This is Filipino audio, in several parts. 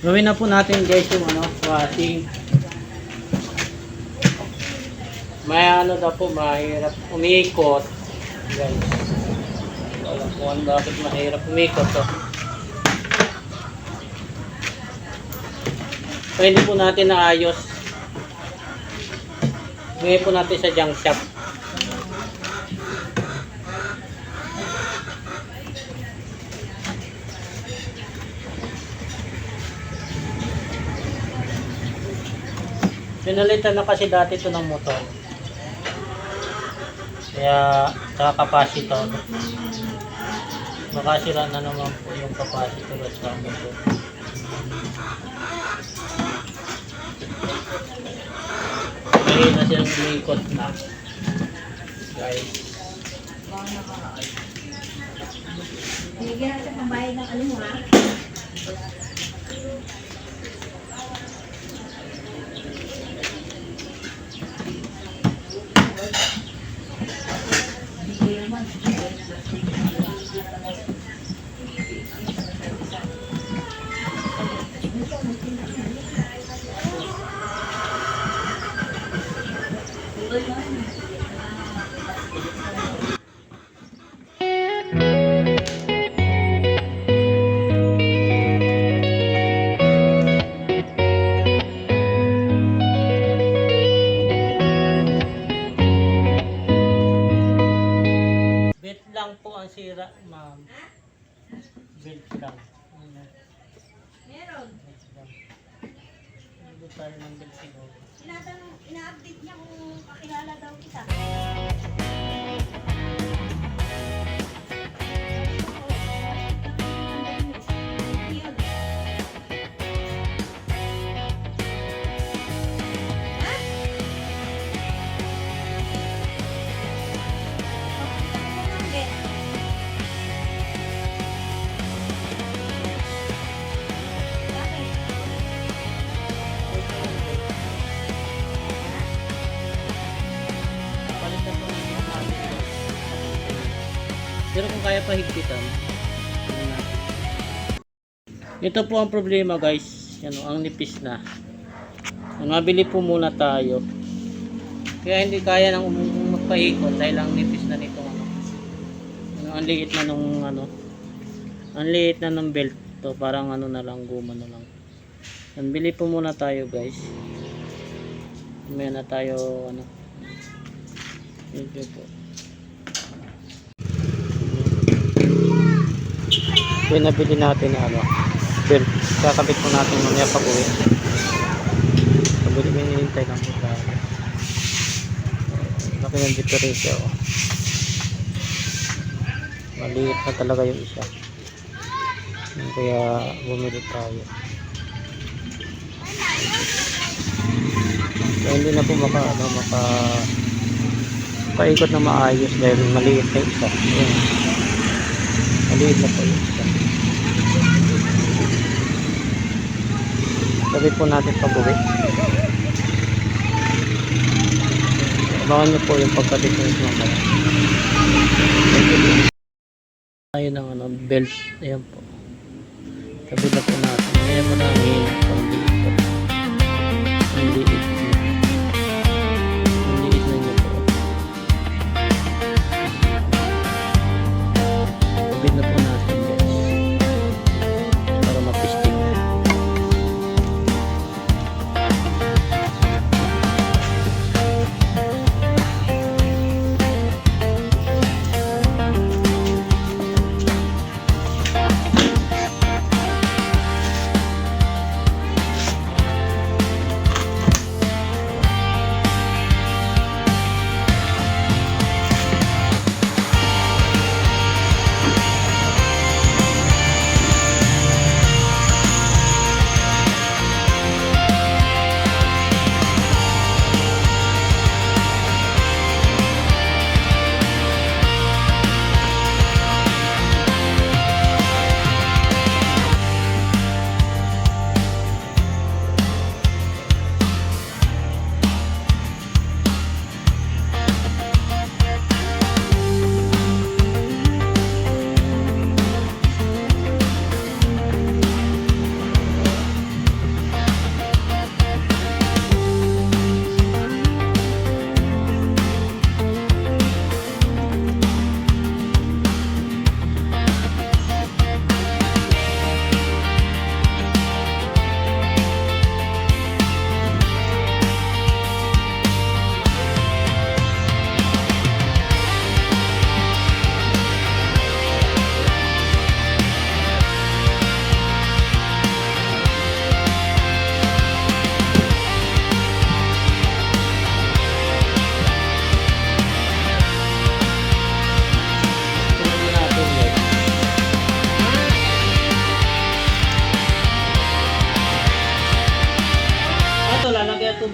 Gawin na po natin guys yung washing. May daw po, mahirap umikot. Guys. Alam po bakit mahirap umikot to. Pwede po natin naayos. Ngayon po natin sa junk shop. Pinalitan na kasi dati ito ng motor. Kaya sa capacitor. Makasira na naman po yung capacitor at sa motor. Ngayon na siyang umikot na. Guys. Bigyan natin ng bayad ng ano ha? Belt lang po ang sira, ma'am. Belt lang. Meron. Hindi tayo ng belt siguro. Ina-update niya kung kakilala daw kita. Palitan po natin yung natin. Pero kung kaya pa higpitan, tingnan natin. Ito po ang problema guys. Yan ang nipis na. Mabili po muna tayo. Kaya hindi kaya nang magpahikot dahil ang nipis na nito. Ang liit na nung ang liit na ng belt to, parang na lang, guma na lang. Yan, bili po muna tayo guys. May na tayo Thank you po. Ito yung nabili natin na belt. Kakabit po natin mamaya pag uwi. Kabili may nilintay lang po tayo. Laki ng diferensya maliit na talaga yung isa. Kaya bumili tayo. Kaya hindi na po paikot na maayos dahil maliit na isa. Ayan. Maliit na po yung isa. Sabi po natin pag-uwi. Abangan nyo po yung pagka-difference mamaya. Tayo ng belt. Ayan po. Sabi na po natin. Ayan mo na ang hinap pang liit po. Ang liit niya. Ang liit na niya po. Sabi na po natin guys. Para mapisting.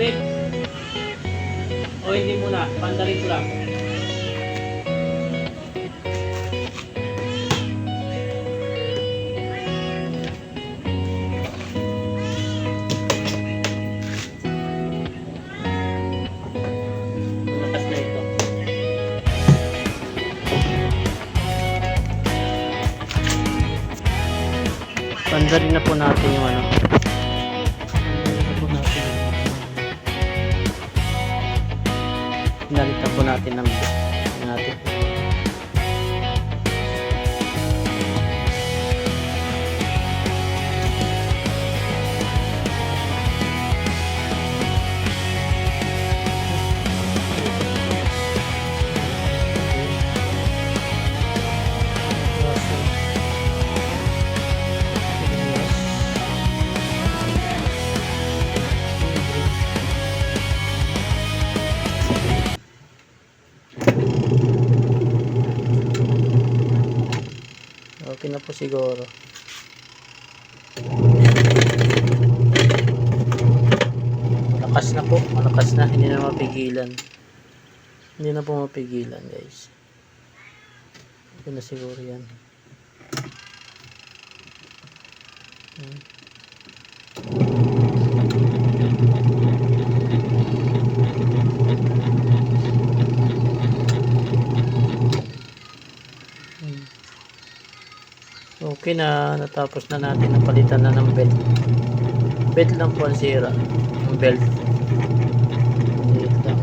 tubig. O hindi muna, pandarin ko lang. Malakas na ito. Pandarin na po natin yung ano. Pandarin na po natin yung pinalitan po natin ng natin. Okay na po siguro. Malakas na po, malakas na, hindi na mapigilan. Hindi na po mapigilan, guys. Okay na siguro yan. Okay na, natapos na natin, napalitan na ng belt. Belt lang po ang sira. Ang belt. Belt lang.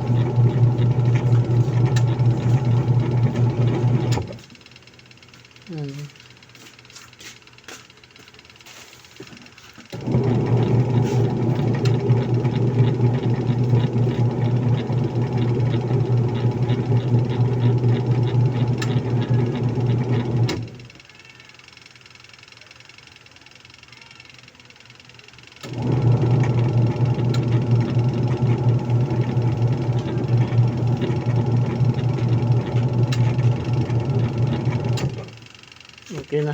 Okay na.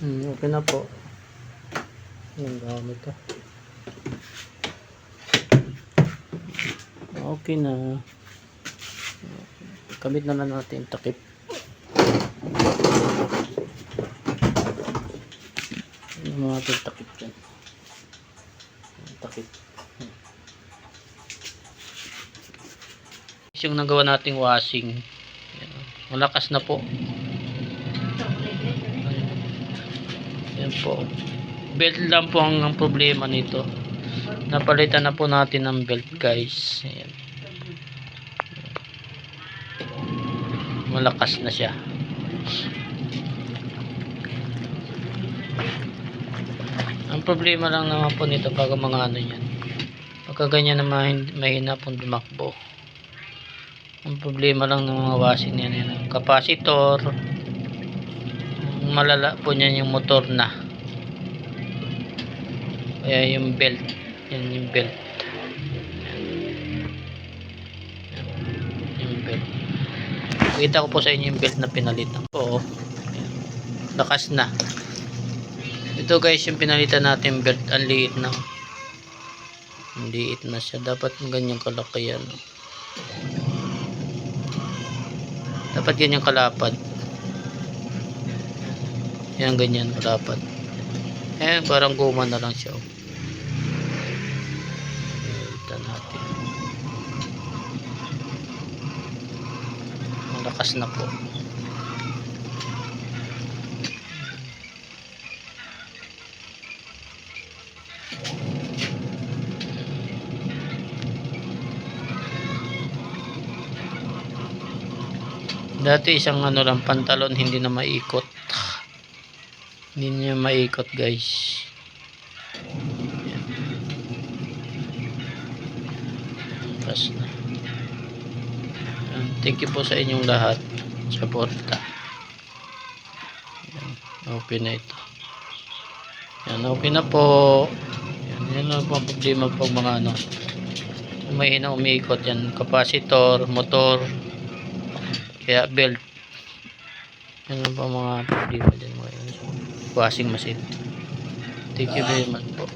Okay na po. Yung gamit ko. Okay na. Kabit na lang natin yung takip. Yung mga takip dyan. Takip. Yung nagawa nating washing. Malakas na po. Yan po. Belt lang po ang problema nito. Napalitan na po natin ng belt, guys. Ayan. Malakas na siya. Ang problema lang naman po nito pag mga ano yan. Pagka ganyan naman mahina pong dumakbo. Ang problema lang ng mga washing yan, yan. Capacitor. Malala po niyan yung motor na. Kaya yung belt. Yan yung belt. Yung belt. Kita ko po sa inyo yung belt na pinalitan po. Lakas na. Ito guys yung pinalitan natin belt. Ang liit na. Ang liit na siya. Dapat ganyan kalaki yan. Dapat ganyan kalapad. Yan ganyan kalapad. Ayan parang guma na lang siya. Ito natin. Malakas na po. Dati isang ano lang pantalon hindi na maikot. Hindi niya maikot, guys. Ayan. Tapos na. Ayan. Thank you po sa inyong lahat. Suporta. Open na ito. Ayan, open na po. Ayan. Yan lang po ang problema pag mga ano, may na umiikot yan, capacitor, motor, kaya belt. Yan lang po ang mga problema dyan mga yun. Washing machine. Thank you very much po.